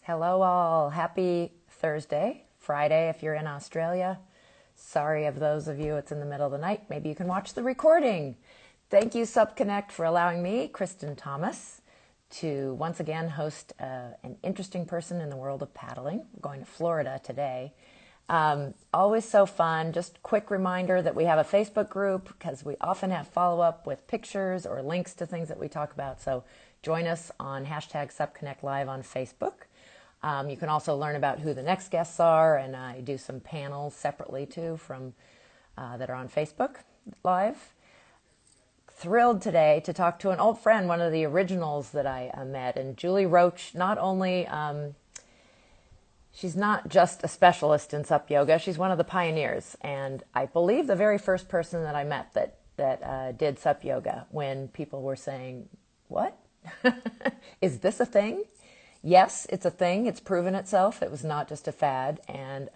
Hello, all. Happy Thursday, Friday if you're in Australia. Sorry of those of you it's in the middle of the night. Maybe you can watch the recording. Thank you, SupConnect, for allowing me, Kristen Thomas, to once again host an interesting person in the world of paddling. We're going to Florida today. Always so fun. Just quick reminder that we have a Facebook group because we often have follow-up with pictures or links to things that we talk about. So join us on hashtag SupConnect Live on Facebook. You can also learn about who the next guests are, and I do some panels separately too from that are on Facebook Live. Thrilled today to talk to an old friend, one of the originals that I met, and Julie Roach. Not only she's not just a specialist in sup yoga, she's one of the pioneers, and I believe the very first person that I met that did sup yoga when people were saying, "What? Is this a thing?" Yes, it's a thing. It's proven itself. It was not just a fad. And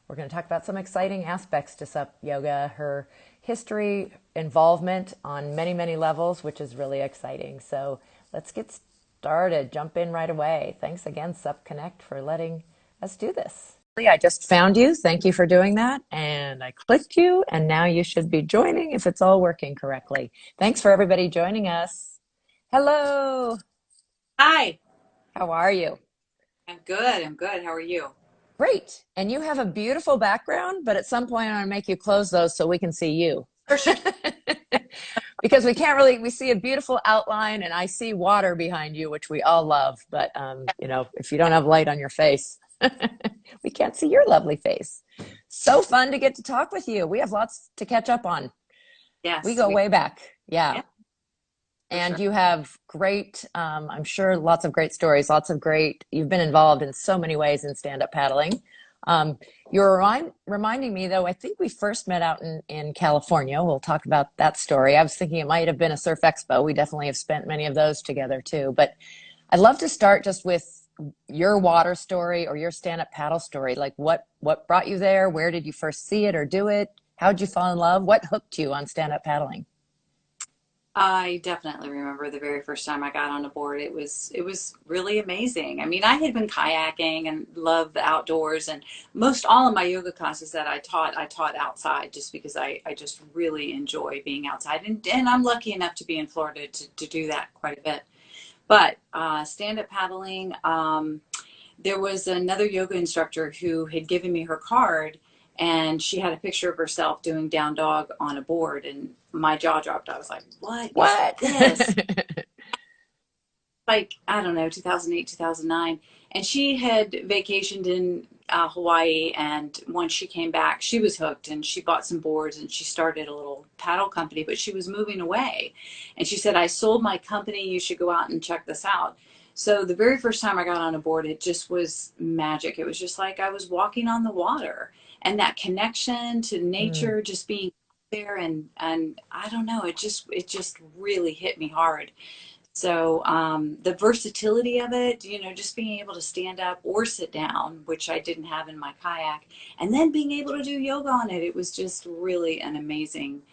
we're going to talk about some exciting aspects to sup yoga, her history, involvement on many, many levels, which is really exciting. So let's get started. Jump in right away. Thanks again, SupConnect, for letting us do this. I just found you. Thank you for doing that. And I clicked you, and now you should be joining if it's all working correctly. Thanks for everybody joining us. Hello. Hi, How are you? I'm good. I'm good. How are you? Great. And you have a beautiful background, but at some point I'm going to make you close those so we can see you. For sure. Because we can't really, we see a beautiful outline and I see water behind you, which we all love. But, if you don't have light on your face, we can't see your lovely face. So fun to get to talk with you. We have lots to catch up on. We Yes, go way back. Yeah. yeah, for And sure. you have great, I'm sure, lots of great stories, you've been involved in so many ways in stand-up paddling. You're reminding me, though, I think we first met out in California. We'll talk about that story. I was thinking it might have been a surf expo. We definitely have spent many of those together, too. But I'd love to start just with your water story or your stand-up paddle story. Like what brought you there? Where did you first see it or do it? How'd you fall in love? What hooked you on stand-up paddling? I definitely remember the very first time I got on a board. It was really amazing. I mean, I had been kayaking and loved the outdoors, and most all of my yoga classes that I taught outside just because I just really enjoy being outside, and I'm lucky enough to be in Florida to do that quite a bit. But stand-up paddling, there was another yoga instructor who had given me her card, and she had a picture of herself doing down dog on a board, and my jaw dropped. I was like, what is What? this? Like, I don't know, 2008, 2009. And she had vacationed in Hawaii, and once she came back, she was hooked, and she bought some boards and she started a little paddle company, but she was moving away. And she said, I sold my company. You should go out and check this out. So the very first time I got on a board, it just was magic. It was just like I was walking on the water, and that connection to Mm. nature, just being there, and I don't know, it just really hit me hard. So the versatility of it, just being able to stand up or sit down, which I didn't have in my kayak, and then being able to do yoga on it, it was just really an amazing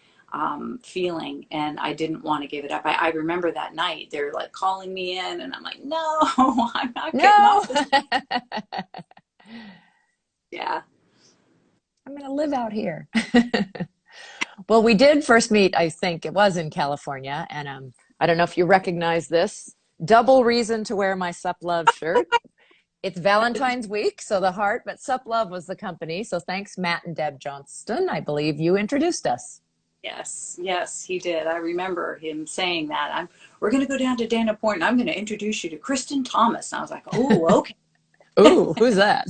feeling. And I didn't want to give it up. I remember that night they're like calling me in, and I'm like, no, I'm not getting No. off this. Yeah. I'm going to live out here. Well, we did first meet, I think it was in California. And I don't know if you recognize this. Double reason to wear my Sup Love shirt. It's Valentine's week, so the heart, but Sup Love was the company. So thanks, Matt and Deb Johnston. I believe you introduced us. Yes, yes, he did. I remember him saying that. We're going to go down to Dana Point, and I'm going to introduce you to Kristen Thomas. And I was like, oh, okay. Ooh, who's that?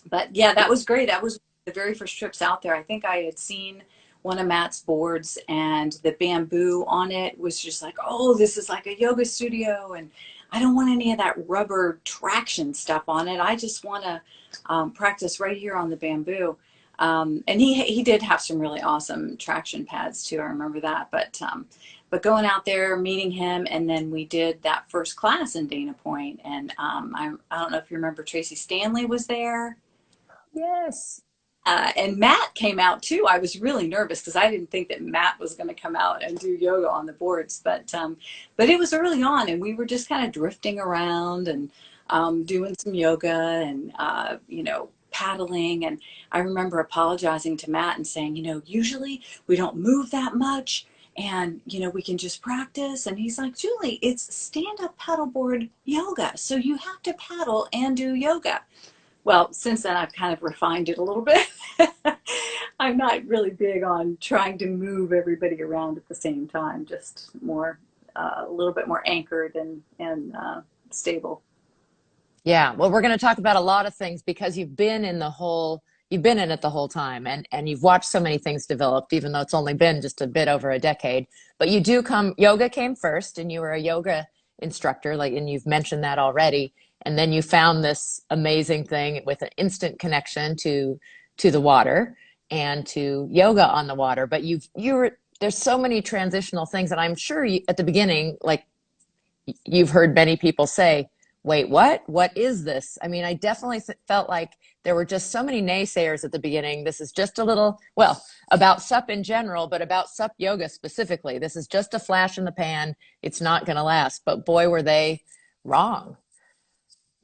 But yeah, that was great. That was the very first trips out there. I think I had seen one of Matt's boards, and the bamboo on it was just like, oh, this is like a yoga studio. And I don't want any of that rubber traction stuff on it. I just want to practice right here on the bamboo. And he did have some really awesome traction pads too. I remember that. But going out there, meeting him, and then we did that first class in Dana Point. And I don't know if you remember, Tracy Stanley was there. Yes. And Matt came out too. I was really nervous because I didn't think that Matt was going to come out and do yoga on the boards, but it was early on, and we were just kind of drifting around and doing some yoga and paddling. And I remember apologizing to Matt and saying, usually we don't move that much, and we can just practice. And he's like, Julie, it's stand-up paddleboard yoga, so you have to paddle and do yoga. Well, since then, I've kind of refined it a little bit. I'm not really big on trying to move everybody around at the same time, just more, a little bit more anchored and stable. Yeah, well, we're going to talk about a lot of things because you've been in it the whole time, and you've watched so many things develop, even though it's only been just a bit over a decade. But yoga came first, and you were a yoga instructor, like, and you've mentioned that already. And then you found this amazing thing with an instant connection to the water and to yoga on the water. But there's so many transitional things, and I'm sure at the beginning, like you've heard many people say, wait, what? What is this? I mean, I definitely felt like there were just so many naysayers at the beginning. This is just a little, well, about SUP in general, but about SUP yoga specifically. This is just a flash in the pan. It's not going to last. But boy, were they wrong.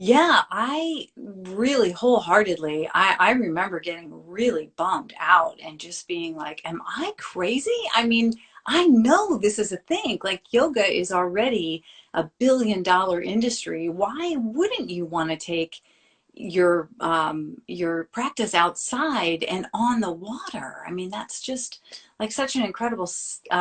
Yeah, I really wholeheartedly, I remember getting really bummed out and just being like, am I crazy? I mean, I know this is a thing. Like yoga is already a $1 billion industry. Why wouldn't you want to take your practice outside and on the water? I mean, that's just like such an incredible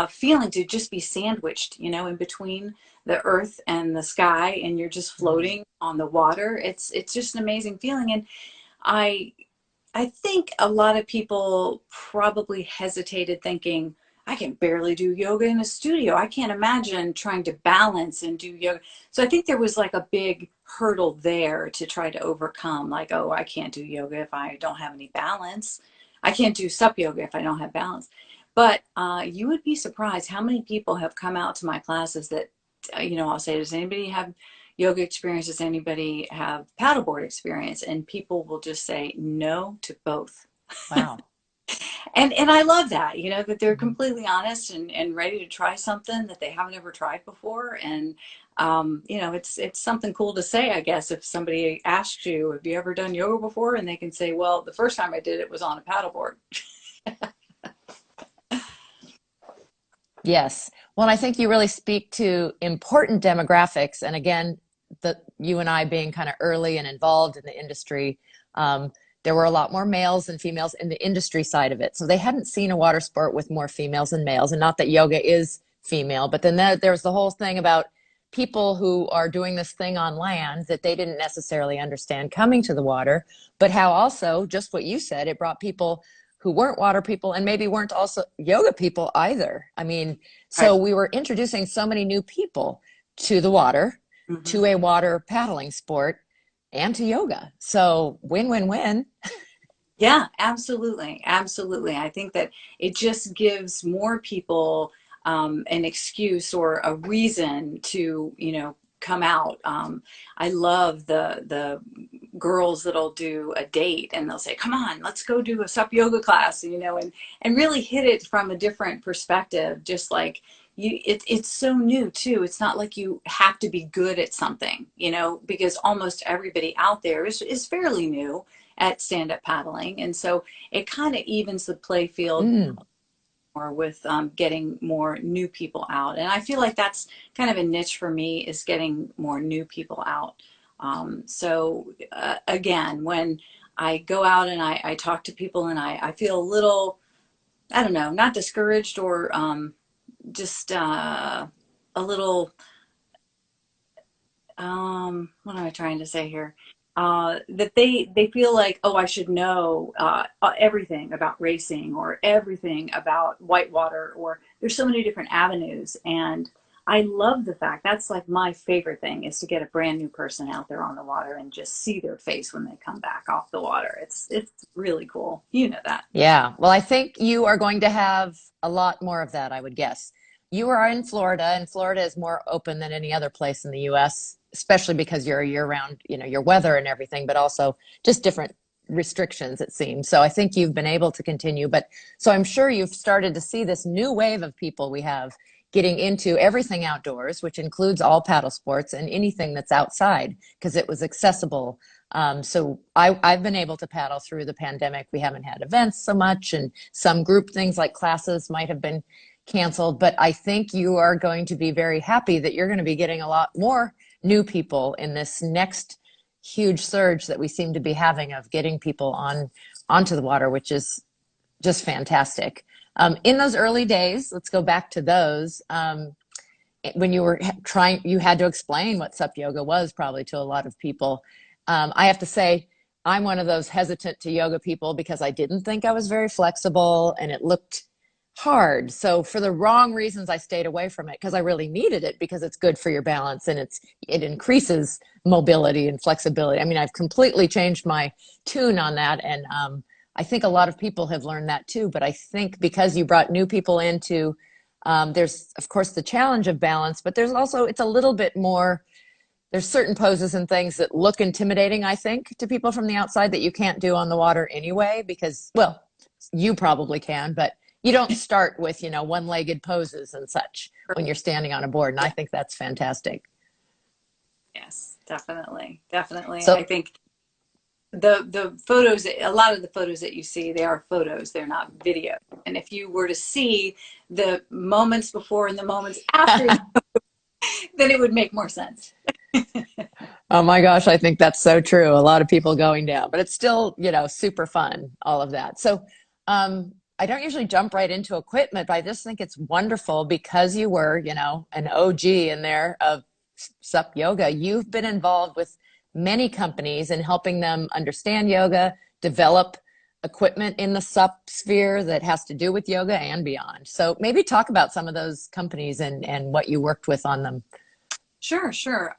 feeling to just be sandwiched, in between the earth and the sky, and you're just Mm. floating on the water. It's just an amazing feeling. And I I think a lot of people probably hesitated thinking, I can barely do yoga in a studio. I can't imagine trying to balance and do yoga. So I think there was like a big hurdle there to try to overcome. Like, oh, I can't do yoga if I don't have any balance. I can't do sup yoga if I don't have balance. But you would be surprised how many people have come out to my classes that, I'll say, does anybody have yoga experience? Does anybody have paddleboard experience? And people will just say no to both. Wow. And I love that, that they're Mhm. completely honest and ready to try something that they haven't ever tried before. And it's something cool to say, I guess, if somebody asks you, have you ever done yoga before? And they can say, well, the first time I did it was on a paddleboard. Yes. Well, I think you really speak to important demographics. And again, you and I being kind of early and involved in the industry, um, there were a lot more males than females in the industry side of it. So they hadn't seen a water sport with more females than males. And not that yoga is female, but then there's the whole thing about people who are doing this thing on land that they didn't necessarily understand coming to the water, but how also, just what you said, it brought people who weren't water people and maybe weren't also yoga people either. I mean, Right. so we were introducing so many new people to the water, Hmm. to a water paddling sport, and to yoga. So win, win, win. Yeah, absolutely. Absolutely. I think that it just gives more people an excuse or a reason to, come out. I love the girls that'll do a date and they'll say, come on, let's go do a sup yoga class, and really hit it from a different perspective. Just like it's so new too. It's not like you have to be good at something, because almost everybody out there is fairly new at stand-up paddling. And so it kind of evens the play field Mm, more with getting more new people out. And I feel like that's kind of a niche for me, is getting more new people out. Again, when I go out and I talk to people and I feel a little, I don't know, not discouraged or just a little, what am I trying to say here? That they feel like, oh, I should know everything about racing or everything about whitewater, or there's so many different avenues. And I love the fact that's like my favorite thing, is to get a brand new person out there on the water and just see their face when they come back off the water. It's really cool. You know that. yeah. Well, I think you are going to have a lot more of that, I would guess. You are in Florida, and Florida is more open than any other place in the US, especially because you're year round, your weather and everything, but also just different restrictions, it seems. So I think you've been able to continue. But so I'm sure you've started to see this new wave of people we have getting into everything outdoors, which includes all paddle sports and anything that's outside because it was accessible. I've been able to paddle through the pandemic. We haven't had events so much, and some group things like classes might have been canceled. But I think you are going to be very happy that you're going to be getting a lot more new people in this next huge surge that we seem to be having of getting people onto the water, which is just fantastic. In those early days, let's go back to those. When you were trying, you had to explain what sup yoga was probably to a lot of people. I have to say, I'm one of those hesitant to yoga people because I didn't think I was very flexible and it looked hard. So for the wrong reasons, I stayed away from it because I really needed it because it's good for your balance and it increases mobility and flexibility. I mean, I've completely changed my tune on that, and I think a lot of people have learned that too. But I think because you brought new people into, there's of course the challenge of balance, but there's also it's a little bit more. There's certain poses and things that look intimidating, I think, to people from the outside that you can't do on the water anyway, because, well, you probably can, but you don't start with, one-legged poses and such when you're standing on a board. And I think that's fantastic. Yes, definitely. Definitely. I So, think the photos, a lot of the photos that you see, they are photos, they're not video. And if you were to see the moments before and the moments after, then it would make more sense. oh my gosh, I think that's so true. A lot of people going down, but it's still, super fun, all of that. So, I don't usually jump right into equipment, but I just think it's wonderful because you were, an OG in there of SUP yoga. You've been involved with many companies in helping them understand yoga, develop equipment in the SUP sphere that has to do with yoga and beyond. So maybe talk about some of those companies and what you worked with on them. Sure, sure.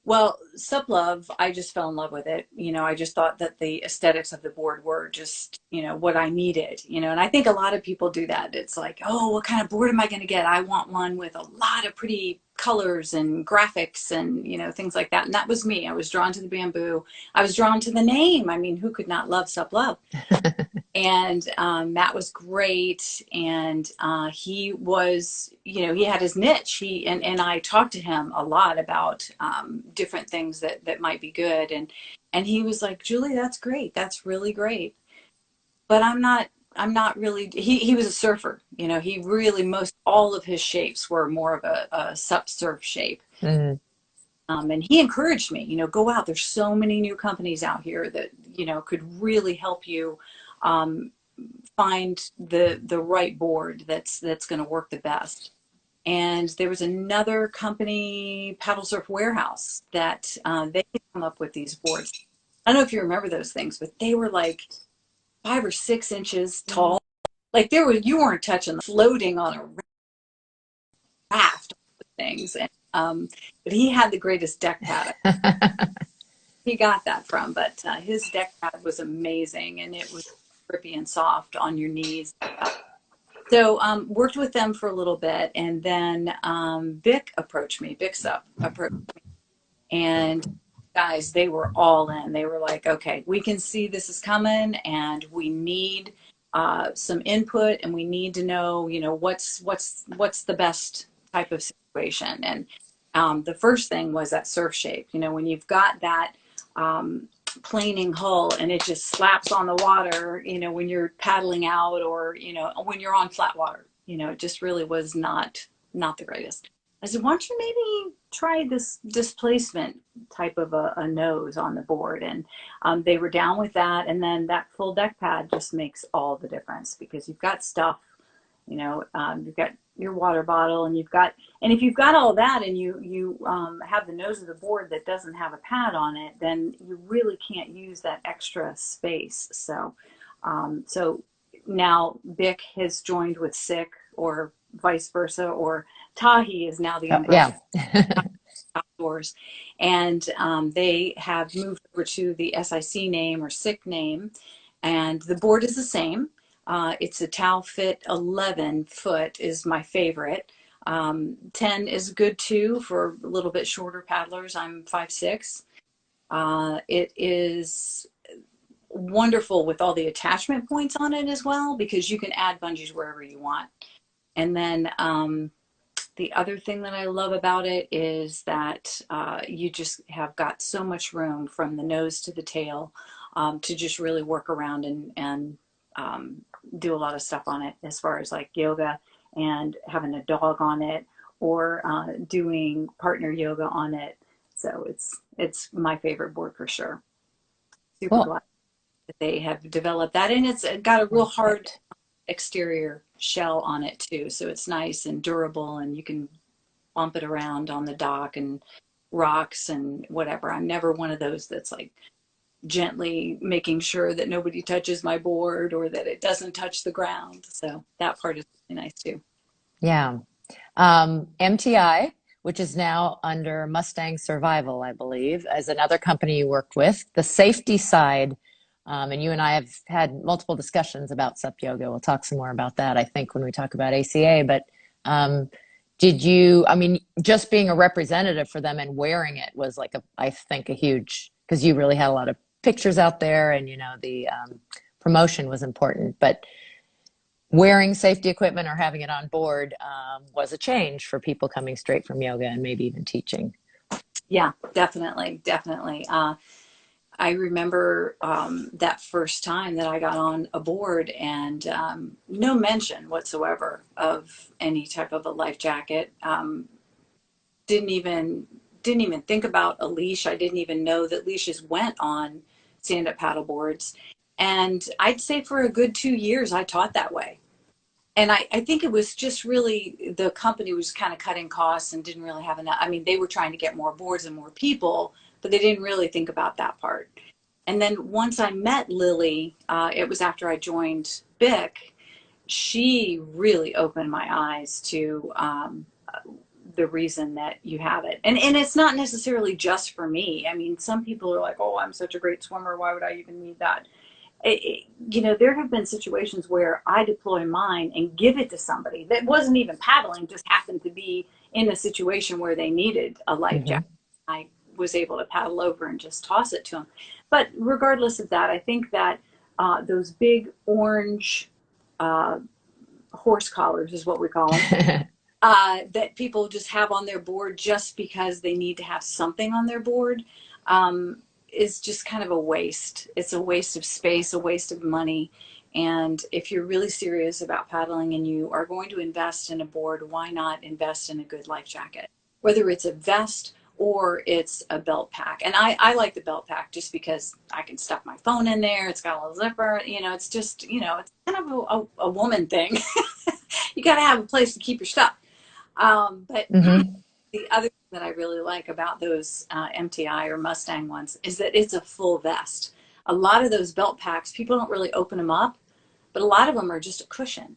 Well, Sup Love, I just fell in love with it. I just thought that the aesthetics of the board were just, what I needed, and I think a lot of people do that. It's like, oh, what kind of board am I going to get? I want one with a lot of pretty colors and graphics and, things like that. And that was me. I was drawn to the bamboo. I was drawn to the name. I mean, who could not love Sup Love? And Matt was great, and he was, he had his niche. And I talked to him a lot about different things that might be good, and he was like, Julie, that's great, that's really great, but I'm not really. He was a surfer, He really most all of his shapes were more of a sup surf shape. Mm. And he encouraged me, go out. There's so many new companies out here that, could really help you find the right board that's going to work the best. And there was another company, Paddle Surf Warehouse, that they could come up with these boards. I don't know if you remember those things, but they were like 5 or 6 inches tall. Like you weren't touching, floating on a raft of things. And, but he had the greatest deck pad. He got that from, but his deck pad was amazing, and it was grippy and soft on your knees. So worked with them for a little bit, and then Bic Sup approached me, and guys, they were all in. They were like, okay, we can see this is coming, and we need some input, and we need to know, what's the best type of situation. And the first thing was that surf shape. When you've got that planing hull and it just slaps on the water, when you're paddling out, or when you're on flat water, it just really was not the greatest. I said, why don't you maybe try this displacement type of a nose on the board? And they were down with that. And then that full deck pad just makes all the difference, because you've got stuff, you've got your water bottle, and if you've got all that, and you have the nose of the board that doesn't have a pad on it, then you really can't use that extra space. So now Bic has joined with SICK, or vice versa, or Tahi is now the umbrella outdoors, and they have moved over to the SIC name, or SICK name, and the board is the same. It's a Tau Fit 11 foot is my favorite. 10 is good too for a little bit shorter paddlers. I'm 5'6". It is wonderful with all the attachment points on it as well, because you can add bungees wherever you want. And then the other thing that I love about it is that you just have got so much room from the nose to the tail to just really work around and um, do a lot of stuff on it, as far as like yoga and having a dog on it, or doing partner yoga on it. So it's my favorite board for sure. Super Cool. glad that they have developed that, and it's got a real hard Perfect. exterior shell on it too, so it's nice and durable, and you can bump it around on the dock and rocks and whatever. I'm never one of those that's like gently making sure that nobody touches my board or that it doesn't touch the ground. So that part is really nice too. Yeah. MTI, which is now under Mustang Survival, I believe, as another company you worked with. The safety side, and you and I have had multiple discussions about SUP yoga. We'll talk some more about that, I think, when we talk about ACA. But did you, I mean, just being a representative for them and wearing it was like I think, a huge, because you really had a lot of pictures out there and, the promotion was important. But wearing safety equipment or having it on board was a change for people coming straight from yoga and maybe even teaching. Yeah, definitely, definitely. I remember that first time that I got on a board, and no mention whatsoever of any type of a life jacket. Didn't even didn't even think about a leash. I didn't even know that leashes went on stand-up paddle boards. And I'd say for a good 2 years, I taught that way. And I think it was just really the company was kind of cutting costs and didn't really have enough. I mean, they were trying to get more boards and more people, but they didn't really think about that part. And then once I met Lily, it was after I joined BIC. She really opened my eyes to the reason that you have it. And it's not necessarily just for me. I mean, some people are like, oh, I'm such a great swimmer. Why would I even need that? There have been situations where I deploy mine and give it to somebody that wasn't even paddling, just happened to be in a situation where they needed a life Mm-hmm. jacket. I was able to paddle over and just toss it to them. But regardless of that, I think that those big orange uh, horse collars is what we call them, that people just have on their board just because they need to have something on their board, um, is just kind of a waste. It's a waste of space, a waste of money. And if you're really serious about paddling and you are going to invest in a board, why not invest in a good life jacket? Whether it's a vest or it's a belt pack. And I like the belt pack just because I can stuff my phone in there. It's got a little zipper. It's just, it's kind of a woman thing. You got to have a place to keep your stuff. But Mm-hmm. the other thing that I really like about those MTI or Mustang ones is that it's a full vest. A lot of those belt packs, people don't really open them up, but a lot of them are just a cushion,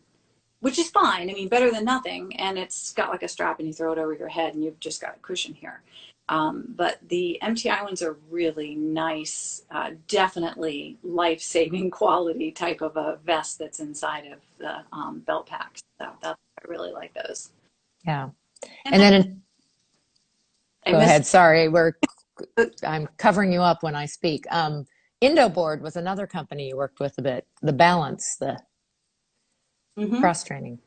which is fine. I mean, better than nothing. And it's got like a strap and you throw it over your head and you've just got a cushion here. But the MTI ones are really nice, definitely life saving quality type of a vest that's inside of the belt packs. So I really like those. Yeah. And And then I go missed. ahead. Sorry, I'm covering you up when I speak. Indoboard was another company you worked with a bit. The balance, the Mhm. cross training.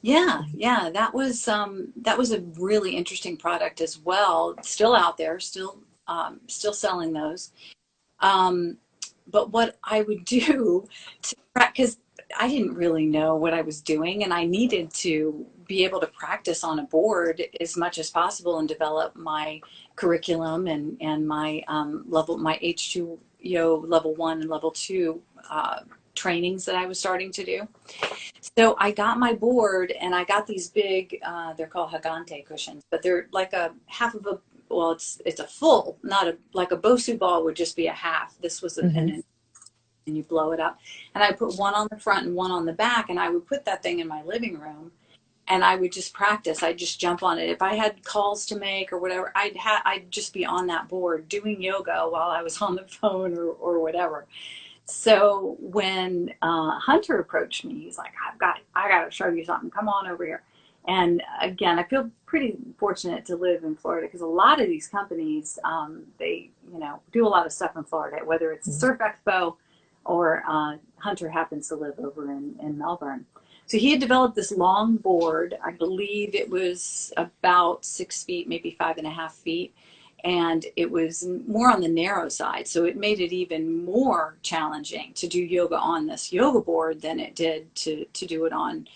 Yeah, yeah, that was a really interesting product as well. Still out there, still selling those. Um, but what I would do to because I didn't really know what I was doing, and I needed to be able to practice on a board as much as possible and develop my curriculum and my H2O level 1 and level 2 trainings that I was starting to do. So I got my board and I got these big, they're called Hagante cushions, but they're like a half of a, well, it's a full, not a, like a Bosu ball would just be a half. This was Mm-hmm. and you blow it up. And I put one on the front and one on the back, and I would put that thing in my living room and I would just practice. I'd just jump on it. If I had calls to make or whatever, I'd just be on that board doing yoga while I was on the phone or whatever. So when Hunter approached me, he's like, I got to show you something. Come on over here. And again, I feel pretty fortunate to live in Florida because a lot of these companies, they, do a lot of stuff in Florida, whether it's a surf expo or Hunter happens to live over in Melbourne. So he had developed this long board. I believe it was about 6 feet, maybe 5.5 feet. And it was more on the narrow side. So it made it even more challenging to do yoga on this yoga board than it did to do it on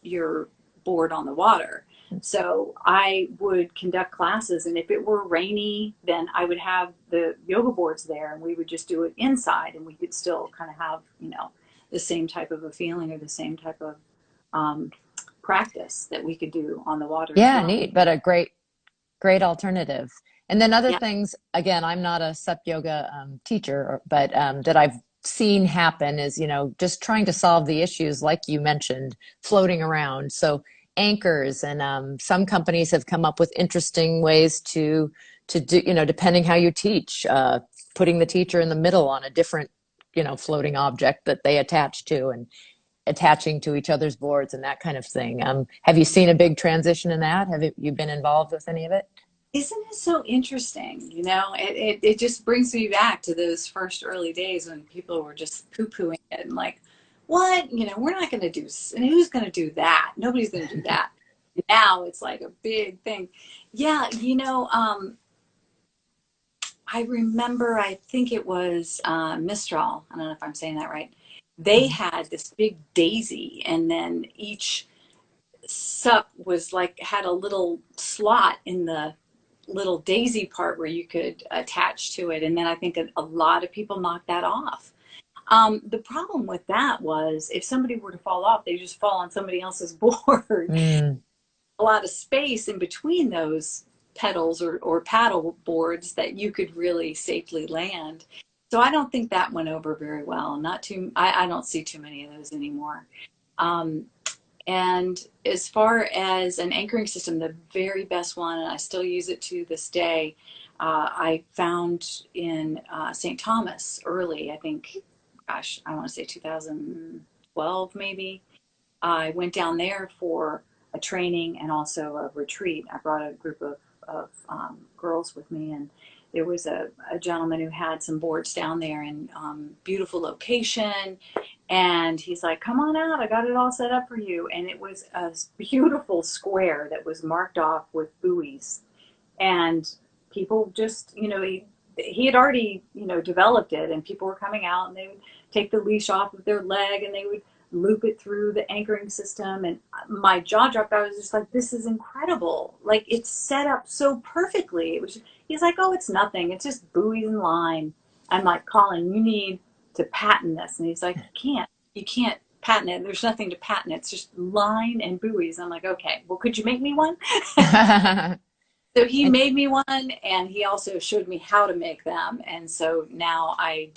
your board on the water. So I would conduct classes, and if it were rainy, then I would have the yoga boards there, and we would just do it inside, and we could still kind of have, the same type of a feeling or the same type of um, practice that we could do on the water as Yeah, well. neat, but a great alternative. And then other Yeah. things, again, I'm not a sup yoga teacher, but that I've seen happen is, just trying to solve the issues like you mentioned, floating around. So anchors, and some companies have come up with interesting ways to do, depending how you teach, putting the teacher in the middle on a different, floating object that they attach to, and attaching to each other's boards and that kind of thing. Have you seen a big transition in that? Have you been involved with any of it? Isn't it so interesting? It just brings me back to those first early days when people were just poo-pooing it and like, what? We're not going to do, and who's going to do that? Nobody's going to do that. Now it's like a big thing. Yeah, I remember, I think it was Mistral. I don't know if I'm saying that right. They had this big daisy, and then each sup was like had a little slot in the little daisy part where you could attach to it. And then I think a lot of people knocked that off. The problem with that was if somebody were to fall off, they just fall on somebody else's board. Mm, A lot of space in between those pedals or paddle boards that you could really safely land. So I don't think that went over very well. Not too, I don't see too many of those anymore. Um, and as far as an anchoring system, the very best one, and I still use it to this day, I found in St. Thomas early, I think, gosh, I want to say 2012 maybe. I went down there for a training and also a retreat. I brought a group of girls with me, and there was a gentleman who had some boards down there in beautiful location. And he's like, come on out, I got it all set up for you. And it was a beautiful square that was marked off with buoys. And people just, he had already, developed it, and people were coming out and they would take the leash off of their leg and they would loop it through the anchoring system. And my jaw dropped. I was just like, this is incredible. Like, it's set up so perfectly. He's like, oh, it's nothing. It's just buoys and line. I'm like, Colin, you need to patent this. And he's like, you can't patent it. There's nothing to patent. It's just line and buoys. I'm like, okay, well, could you make me one? and So he made me one, and he also showed me how to make them. And so now I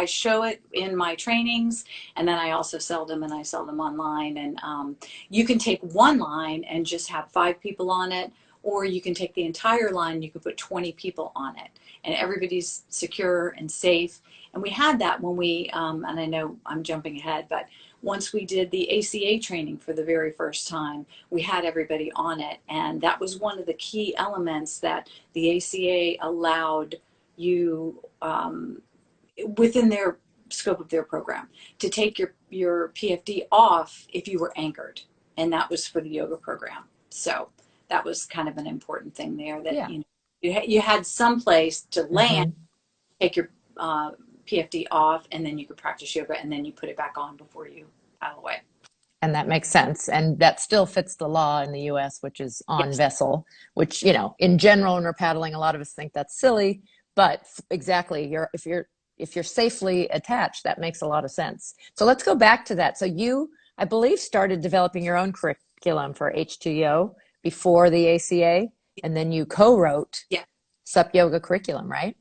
show it in my trainings, and then I also sell them, and I sell them online. And you can take one line and just have 5 people on it, or you can take the entire line, you could put 20 people on it, and everybody's secure and safe. And we had that when and I know I'm jumping ahead, but once we did the ACA training for the very first time, we had everybody on it. And that was one of the key elements that the ACA allowed you within their scope of their program to take your PFD off if you were anchored. And that was for the yoga program. So that was kind of an important thing there that, yeah. You had some place to land, Hmm. take your PFD off, and then you could practice yoga, and then you put it back on before you paddle away. And that makes sense. And that still fits the law in the US, which is on Yes. vessel, which, in general, when we're paddling, a lot of us think that's silly, but exactly, if you're safely attached, that makes a lot of sense. So let's go back to that. So you, I believe, started developing your own curriculum for H2O before the ACA, and then you co-wrote Yeah. SUP Yoga curriculum, right?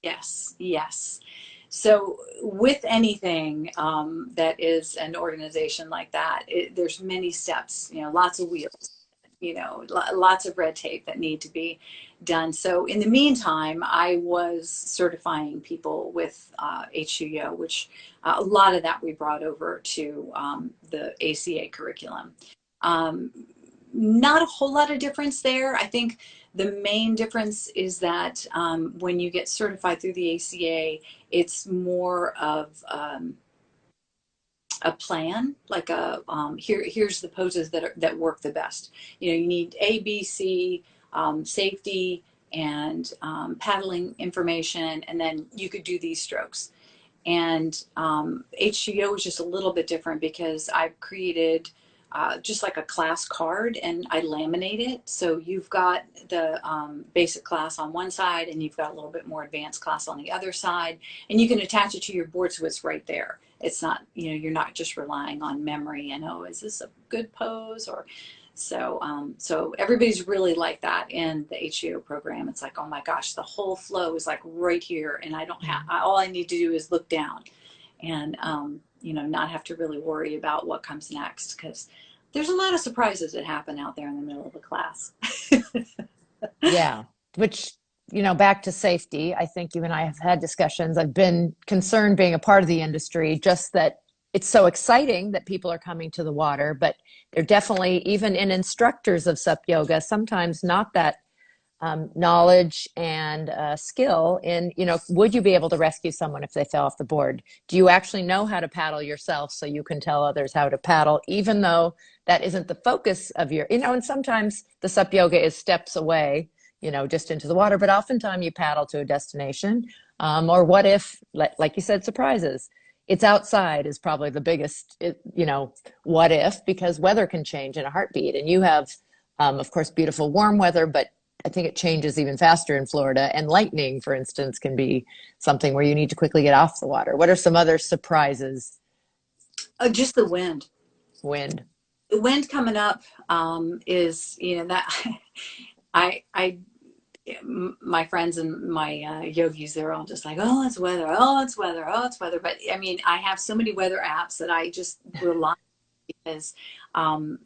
Yes. Yes. So with anything that is an organization like that, there's many steps, lots of wheels, lots of red tape that need to be done. So in the meantime, I was certifying people with H2O, which a lot of that we brought over to the ACA curriculum. Um, not a whole lot of difference there. I think the main difference is that when you get certified through the ACA, it's more of a plan, like here's the poses that work the best. You know, you need A, B, C, safety and paddling information, and then you could do these strokes. And HGO is just a little bit different because I've created just like a class card and I laminate it. So you've got the basic class on one side and you've got a little bit more advanced class on the other side. And you can attach it to your board so it's right there. It's not, you know, you're not just relying on memory and, oh, is this a good pose? Or so everybody's really like that in the HGO program. It's like, oh my gosh, the whole flow is like right here, and I don't have all I need to do is look down, and you know, not have to really worry about what comes next because there's a lot of surprises that happen out there in the middle of the class. Yeah, which, back to safety, I think you and I have had discussions. I've been concerned being a part of the industry, just that it's so exciting that people are coming to the water, but they're definitely, even in instructors of sup yoga, sometimes not that knowledge and skill in, would you be able to rescue someone if they fell off the board? Do you actually know how to paddle yourself so you can tell others how to paddle, even though that isn't the focus of your, and sometimes the sup yoga is steps away, just into the water, but oftentimes you paddle to a destination. Or what if, like you said, surprises. It's outside is probably the biggest, what if, because weather can change in a heartbeat. And you have, of course, beautiful warm weather, but I think it changes even faster in Florida. And lightning, for instance, can be something where you need to quickly get off the water. What are some other surprises? Just the wind. Wind. The wind coming up is, that I my friends and my yogis, they're all just like, oh, it's weather, oh, it's weather, oh, it's weather. But I mean, I have so many weather apps that I just rely on because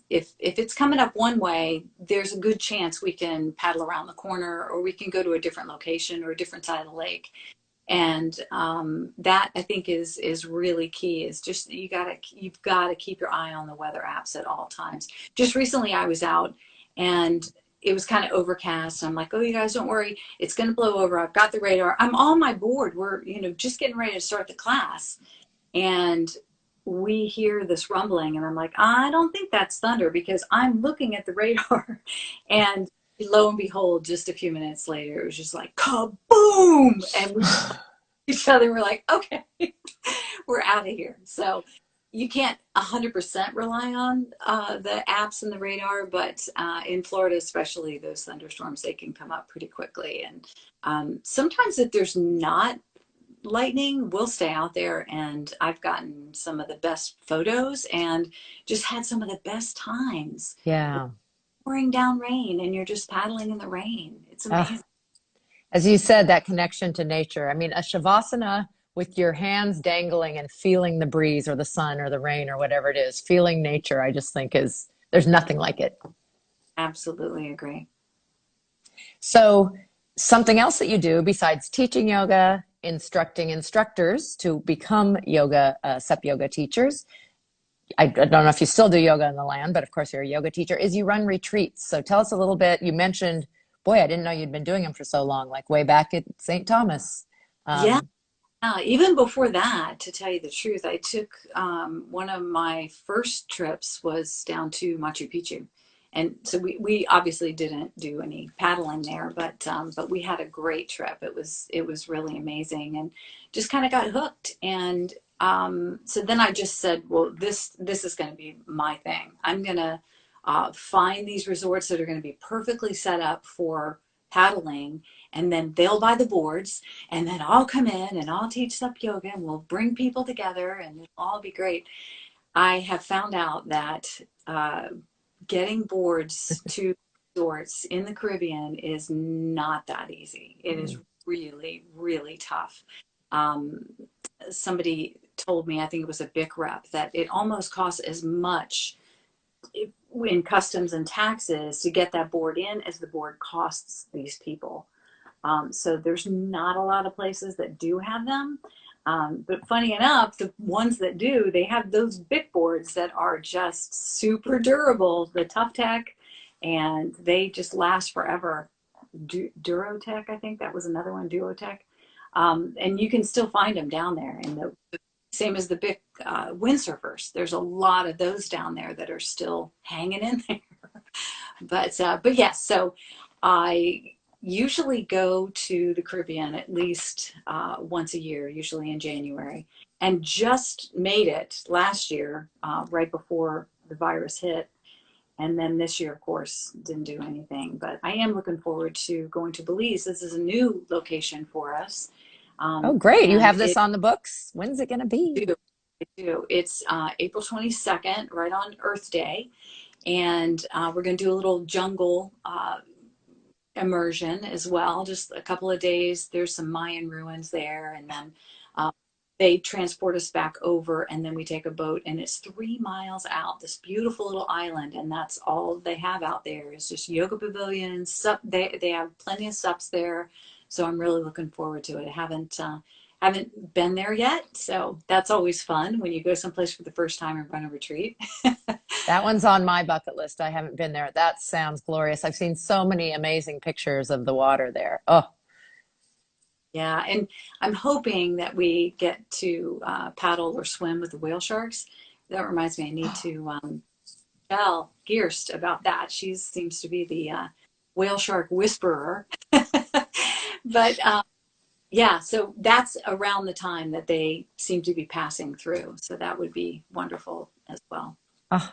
if it's coming up one way, there's a good chance we can paddle around the corner or we can go to a different location or a different side of the lake. And that I think is really key. Is just you've got to keep your eye on the weather apps at all times. Just recently, I was out and it was kind of overcast. I'm like, oh, you guys don't worry, it's going to blow over. I've got the radar. I'm on my board. We're just getting ready to start the class, and we hear this rumbling, and I'm like, I don't think that's thunder because I'm looking at the radar, and lo and behold, just a few minutes later, it was just like kaboom, and we each other were like, okay, we're out of here. So you can't 100% rely on the apps and the radar, but in Florida, especially those thunderstorms, they can come up pretty quickly. And sometimes if there's not lightning, we'll stay out there, and I've gotten some of the best photos and just had some of the best times. Yeah. Pouring down rain, and you're just paddling in the rain. It's Uh, amazing. as you said, that connection to nature. I mean, a shavasana with your hands dangling and feeling the breeze or the sun or the rain or whatever it is, feeling nature, I just think there's nothing like it. Absolutely agree. So, something else that you do besides teaching yoga, instructing instructors to become yoga, sup yoga teachers. I don't know if you still do yoga in the land, but of course you're a yoga teacher, is you run retreats. So tell us a little bit. You mentioned, boy, I didn't know you'd been doing them for so long, like way back at St. Thomas. Yeah. Um, Even before that, to tell you the truth, I took one of my first trips was down to Machu Picchu. And so we obviously didn't do any paddling there, but we had a great trip. It was really amazing and just kind of got hooked. And so then I just said, well, this is going to be my thing. I'm going to find these resorts that are going to be perfectly set up for paddling, and then they'll buy the boards, and then I'll come in and I'll teach sup yoga, and we'll bring people together, and it'll all be great. I have found out that getting boards to resorts in the Caribbean is not that easy. It is really, really tough. Um, Somebody told me, I think it was a BIC rep, that it almost costs as much in customs and taxes to get that board in as the board costs these people. So there's not a lot of places that do have them. But funny enough, the ones that do, they have those big boards that are just super durable, the Tough Tech. and they just last forever. Durotech, I think that was another one, Duotech. And you can still find them down there. And the same as the big windsurfers. There's a lot of those down there that are still hanging in there. But yes, so I usually go to the Caribbean at least once a year, usually in January, and just made it last year, right before the virus hit. And then this year, of course, didn't do anything. But I am looking forward to going to Belize. This is a new location for us. Oh, great. You And have this on the books. When's it going to be? it's April 22nd, right on Earth Day. And we're going to do a little jungle immersion as well, just a couple of days. There's some Mayan ruins there, and then uh, they transport us back over, and then we take a boat, and it's 3 miles out, this beautiful little island, and that's all they have out there is just yoga pavilions. They have plenty of sups there, so I'm really looking forward to it. I haven't been there yet, so that's always fun when you go someplace for the first time and run a retreat. That one's on my bucket list. I haven't been there. That sounds glorious. I've seen so many amazing pictures of the water there. Oh, Yeah, and I'm hoping that we get to paddle or swim with the whale sharks. That reminds me, I need to tell Geerst about that. She seems to be the whale shark whisperer. But yeah, so that's around the time that they seem to be passing through. So that would be wonderful as well. oh,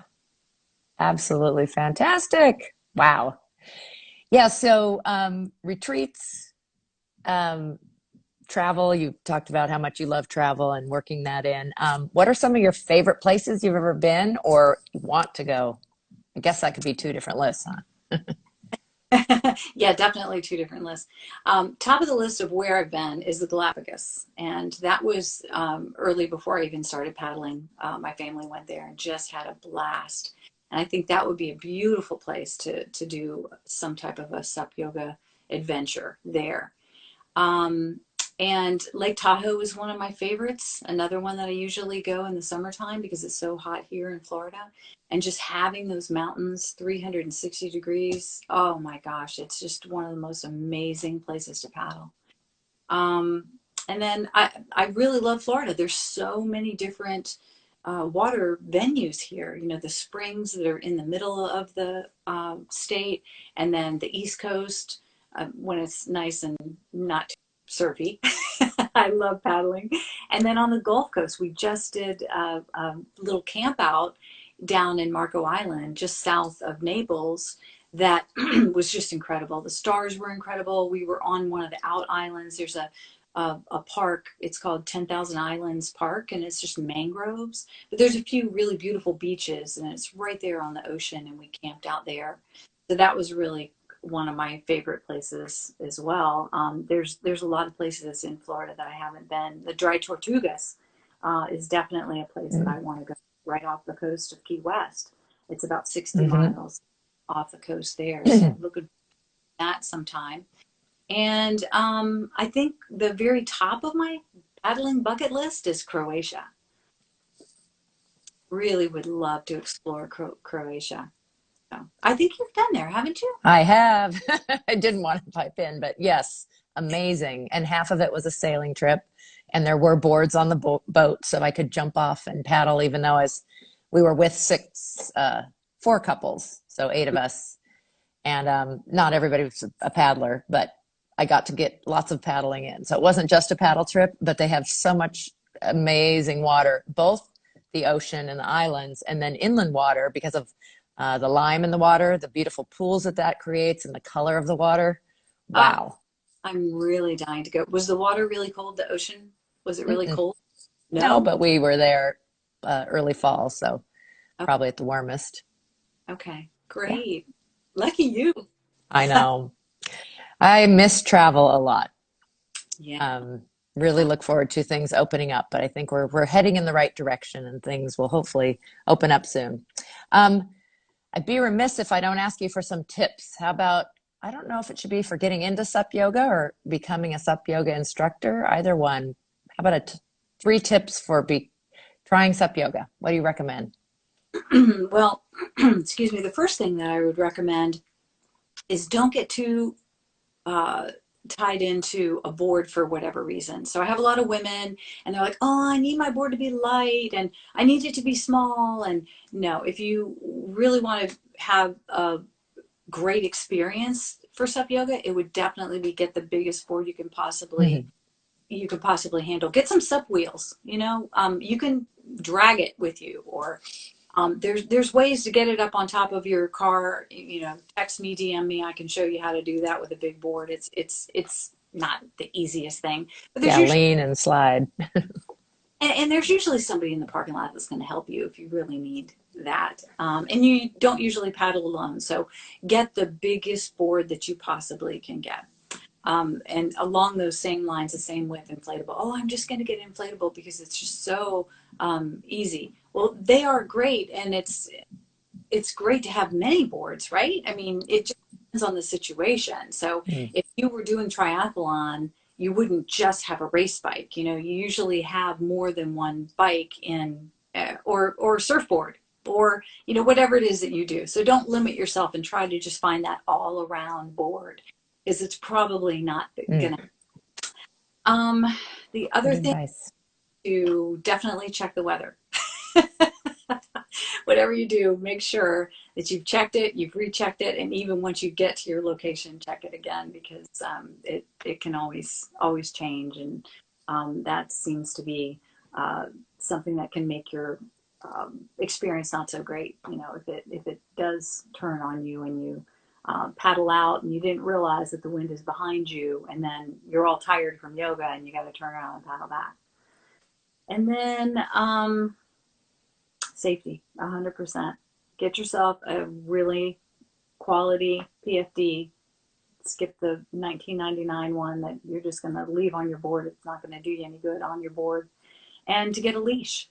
absolutely fantastic. Wow. Yeah. So, retreats, um, travel, you talked about how much you love travel and working that in. What are some of your favorite places you've ever been or want to go? I guess that could be two different lists, huh? Yeah, definitely two different lists. Top of the list of where I've been is the Galapagos, and that was early before I even started paddling. My family went there and just had a blast, and I think that would be a beautiful place to do some type of a sup yoga adventure there. Um, and Lake Tahoe is one of my favorites. Another one that I usually go in the summertime because it's so hot here in Florida. And just having those mountains 360 degrees, oh my gosh, it's just one of the most amazing places to paddle. Um, and then I really love Florida. There's so many different water venues here. You know, the springs that are in the middle of the state, and then the East Coast when it's nice and not too surfy. I love paddling. And then on the Gulf Coast, we just did a little camp out down in Marco Island, just south of Naples. That was just incredible. The stars were incredible. We were on one of the out islands. There's a park. It's called 10,000 Islands Park, and it's just mangroves. But there's a few really beautiful beaches, and it's right there on the ocean, and we camped out there. So that was really one of my favorite places as well. There's a lot of places in Florida that I haven't been. The Dry Tortugas is definitely a place that I want to go right off the coast of Key West. It's about 60 Mm-hmm. miles off the coast there. So looking at that sometime. And I think the very top of my paddling bucket list is Croatia. Really would love to explore Croatia. So I think you've been there, haven't you? I have. I didn't want to pipe in, but yes, amazing. And half of it was a sailing trip, and there were boards on the boat, so I could jump off and paddle, even though we were with four couples, so eight of us, and not everybody was a paddler, but I got to get lots of paddling in. So it wasn't just a paddle trip, but they have so much amazing water, both the ocean and the islands, and then inland water because of the lime in the water, the beautiful pools that creates, and the color of the water. Ah, Wow. I'm really dying to go. Was the water really cold? The ocean? Was it really Mm-mm. cold? No, No? but we were there early fall, so Oh, probably at the warmest. okay. Yeah, Great. Lucky you. I know. I miss travel a lot. Yeah. Um, really look forward to things opening up, but I think we're heading in the right direction, and things will hopefully open up soon. Um, I'd be remiss if I don't ask you for some tips. How about, I don't know if it should be for getting into sup yoga or becoming a sup yoga instructor, either one. How about three tips for trying sup yoga? What do you recommend? Well, excuse me, the first thing that I would recommend is don't get too uh, tied into a board for whatever reason. So I have a lot of women and they're like, oh, I need my board to be light and I need it to be small. And no, if you really want to have a great experience for sup yoga, it would definitely be get the biggest board Mhm. you could possibly handle. Get some sup wheels, you can drag it with you, or there's ways to get it up on top of your car. Text me, DM me. I can show you how to do that with a big board. It's not the easiest thing, but there's Yeah, usually lean and slide. and there's usually somebody in the parking lot that's going to help you if you really need that. And you don't usually paddle alone, so get the biggest board that you possibly can get. And along those same lines, the same with inflatable. Oh, I'm just going to get inflatable because it's just so easy. Well, they are great, and it's great to have many boards, right? I mean, it just depends on the situation. So Mm. if you were doing triathlon, you wouldn't just have a race bike. You usually have more than one bike in, or surfboard, or whatever it is that you do. So don't limit yourself and try to just find that all around board, because it's probably not Mm. gonna. Um, the Good other thing, advice. to definitely check the weather. Whatever you do, make sure that you've checked it, you've rechecked it, and even once you get to your location, check it again, because it can always change, and that seems to be uh, something that can make your experience not so great. If it does turn on you and you paddle out and you didn't realize that the wind is behind you, and then you're all tired from yoga and you got to turn around and paddle back. And then safety, 100%. Get yourself a really quality PFD. Skip the 1999 one that you're just going to leave on your board. It's not going to do you any good on your board. And to get a leash.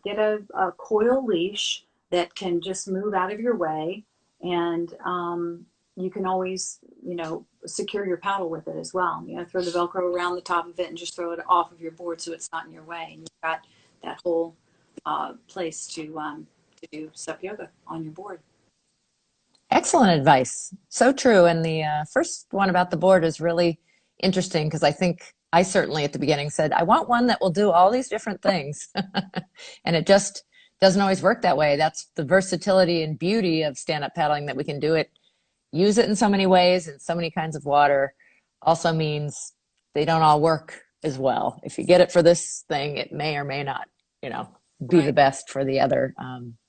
Get a coil leash that can just move out of your way. And you can always, secure your paddle with it as well. Throw the Velcro around the top of it and just throw it off of your board so it's not in your way. And you've got that whole place to do sup yoga on your board. Excellent advice. So true. And the first one about the board is really interesting because I think I certainly at the beginning said, I want one that will do all these different things. And it just doesn't always work that way. That's the versatility and beauty of stand-up paddling, that we can do it, use it in so many ways, in so many kinds of water. Also means they don't all work as well. If you get it for this thing, it may or may not, you know, be the Right. best for the other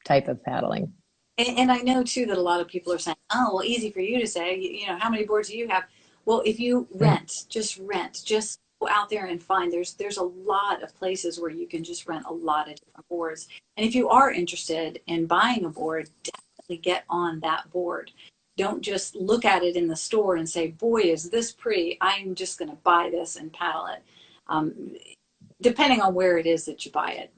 type of paddling. And I know too that a lot of people are saying, "Oh, well, easy for you to say. How many boards do you have?" Well, if you rent, just go out there and find. There's a lot of places where you can just rent a lot of different boards. And if you are interested in buying a board, definitely get on that board. Don't just look at it in the store and say, "Boy, is this pretty! I'm just going to buy this and paddle it." Um, Depending on where it is that you buy it.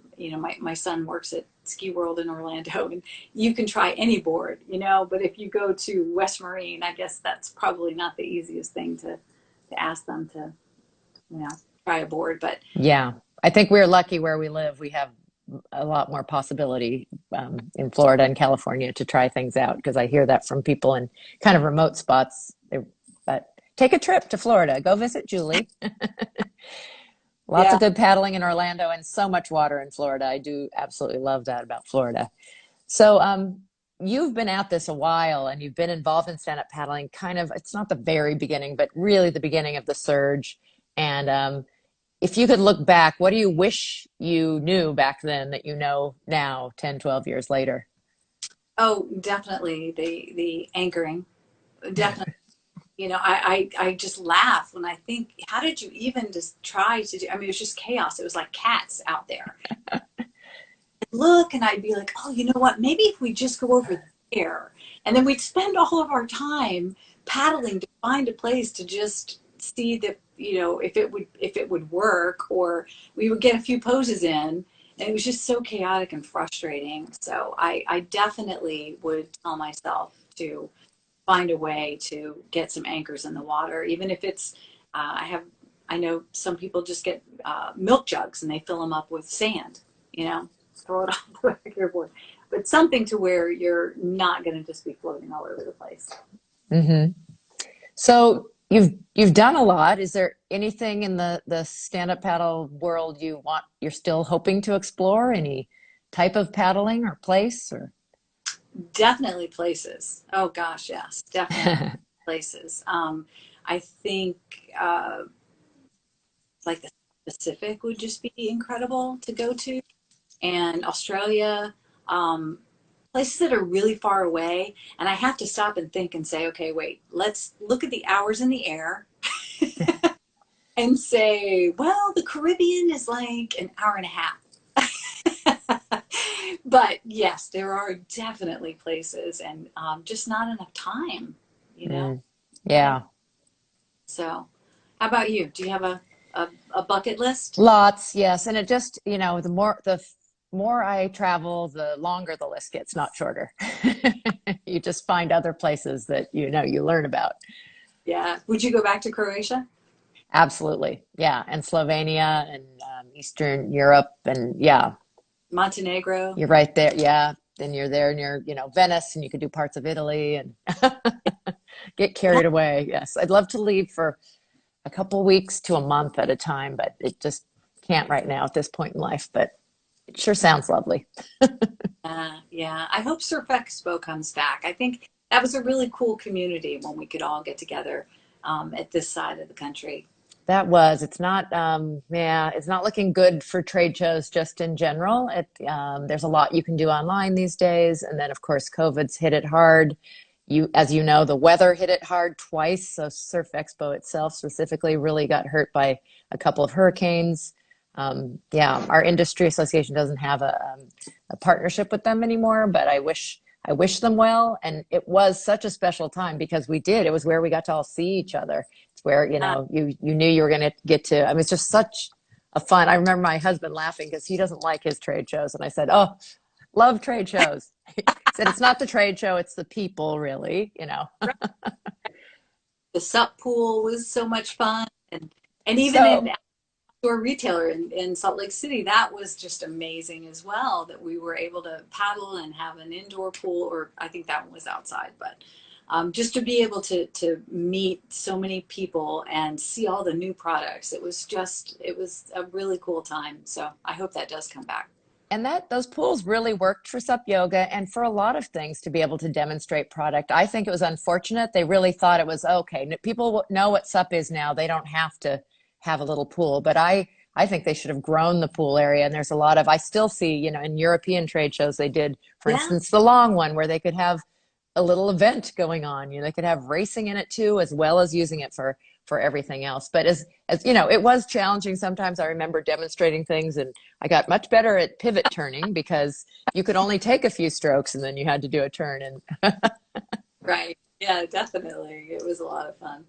My son works at Ski World in Orlando, and you can try any board, but if you go to West Marine, I guess that's probably not the easiest thing to ask them to, you know, try a board. But Yeah, I think we're lucky where we live. We have a lot more possibility in Florida and California to try things out, because I hear that from people in kind of remote spots. But take a trip to Florida. Go visit Julie. Lots yeah, of good paddling in Orlando and so much water in Florida. I do absolutely love that about Florida. So, you've been at this a while and you've been involved in stand-up paddling, kind of, it's not the very beginning, but really the beginning of the surge. And if you could look back, what do you wish you knew back then that you know now, 10, 12 years later? oh, definitely the anchoring, definitely. I just laugh when I think, how did you even just try to do? I mean, it was just chaos. It was like cats out there. Look, and I'd be like, oh, you know what? Maybe if we just go over there, and then we'd spend all of our time paddling to find a place to just see that, if it would work, or we would get a few poses in. And it was just so chaotic and frustrating. So I definitely would tell myself to find a way to get some anchors in the water, even if it's I know some people just get milk jugs and they fill them up with sand, throw it on the back of your board. but something to where you're not going to just be floating all over the place. Hmm. So you've done a lot. Is there anything in the stand-up paddle world you're still hoping to explore? Any type of paddling or place or? Definitely places. Oh gosh, yes, definitely places. I think like the Pacific would just be incredible to go to, and Australia, um, places that are really far away. And I have to stop and think and say, okay, wait, let's look at the hours in the air and say, well, the Caribbean is like an hour and a half. But yes, there are definitely places, and just not enough time, you know? Mm, Not enough. yeah. So, how about you? Do you have a bucket list? Lots, yes. And it just, the more I travel, the longer the list gets, not shorter. You just find other places that you learn about. Yeah. Would you go back to Croatia? Absolutely. Yeah. And Slovenia and Eastern Europe. And yeah, Montenegro? you're right there. Yeah. Then you're there near, Venice, and you could do parts of Italy and get Yeah. carried away. Yes. I'd love to leave for a couple weeks to a month at a time, but it just can't right now at this point in life. But it sure sounds lovely. Yeah. I hope Surf Expo comes back. I think that was a really cool community when we could all get together at this side of the country. It's not, yeah, it's not looking good for trade shows just in general. There's a lot you can do online these days. And then, of course, COVID's hit it hard. As you know, the weather hit it hard twice. So Surf Expo itself specifically really got hurt by a couple of hurricanes. Yeah, our industry association doesn't have a partnership with them anymore, but I wish them well. And it was such a special time because it was where we got to all see each other. It's where, Uh, you knew you were going to get to, I mean, it's just such a fun. I remember my husband laughing because he doesn't like his trade shows. And I said, "Oh, love trade shows." He said, "It's not the trade show, it's the people, really." the SUP pool was so much fun. And even in So, outdoor retailer in Salt Lake City, that was just amazing as well, that we were able to paddle and have an indoor pool, or I think that one was outside, but just to be able to meet so many people and see all the new products, it was a really cool time. So I hope that does come back. and those pools really worked for sup yoga and for a lot of things to be able to demonstrate product. I think it was unfortunate. They really thought it was okay. People know what sup is now. They don't have to have a little pool, but I think they should have grown the pool area. And there's a lot of, I still see, in European trade shows, they did, for Yeah. instance, the long one where they could have a little event going on. They could have racing in it too, as well as using it for everything else. But as it was challenging sometimes. I remember demonstrating things, and I got much better at pivot turning because you could only take a few strokes and then you had to do a turn. And Right. Yeah, definitely. It was a lot of fun.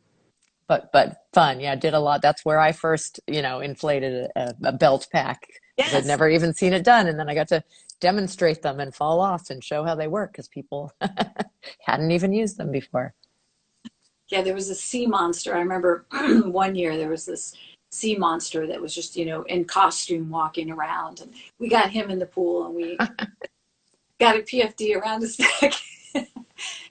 but fun. Yeah, did a lot. That's where I first inflated a belt pack because I'd Yes. never even seen it done, and then I got to demonstrate them and fall off and show how they work because people hadn't even used them before. Yeah, there was a sea monster. I remember one year there was this sea monster that was just, in costume walking around. And we got him in the pool and we got a PFD around his neck.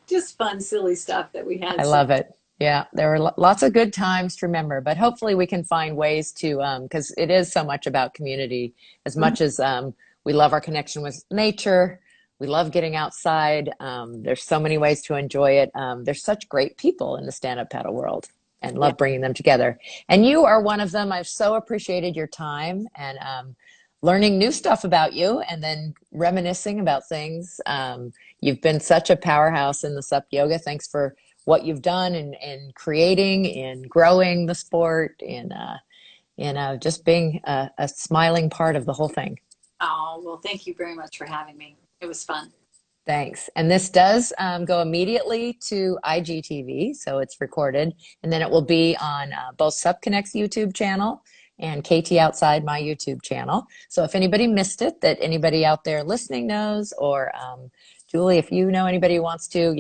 Just fun, silly stuff that we I had. So, love it. Yeah, there were lots of good times to remember, but hopefully we can find ways to, because it is so much about community. As mhm. much as we love our connection with nature, we love getting outside. There's so many ways to enjoy it. There's such great people in the stand-up paddle world, and Yeah. love bringing them together. And you are one of them. I've so appreciated your time and learning new stuff about you, and then reminiscing about things. You've been such a powerhouse in the sup yoga. Thanks for what you've done in creating, in growing the sport, in just being a smiling part of the whole thing. Oh, well, thank you very much for having me. It was fun. Thanks. And this does go immediately to IGTV, so it's recorded, and then it will be on both SupConnect's YouTube channel and KT Outside, my YouTube channel. So if anybody missed it, that anybody out there listening knows, or Julie, if you know anybody who wants to,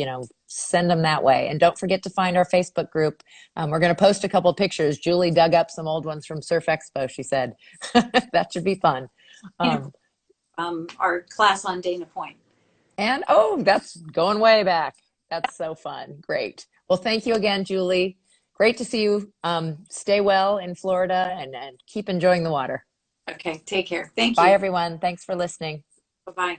send them that way. And don't forget to find our Facebook group. We're going to post a couple of pictures. Julie dug up some old ones from Surf Expo, she said. That should be fun. Dana, Um, our class on Dana Point. And oh, that's going way back. That's so fun. Great. Well, thank you again, Julie. Great to see you. Stay well in Florida and keep enjoying the water. Okay, take care. Thank Bye, you. everyone. Thanks for listening. Bye bye.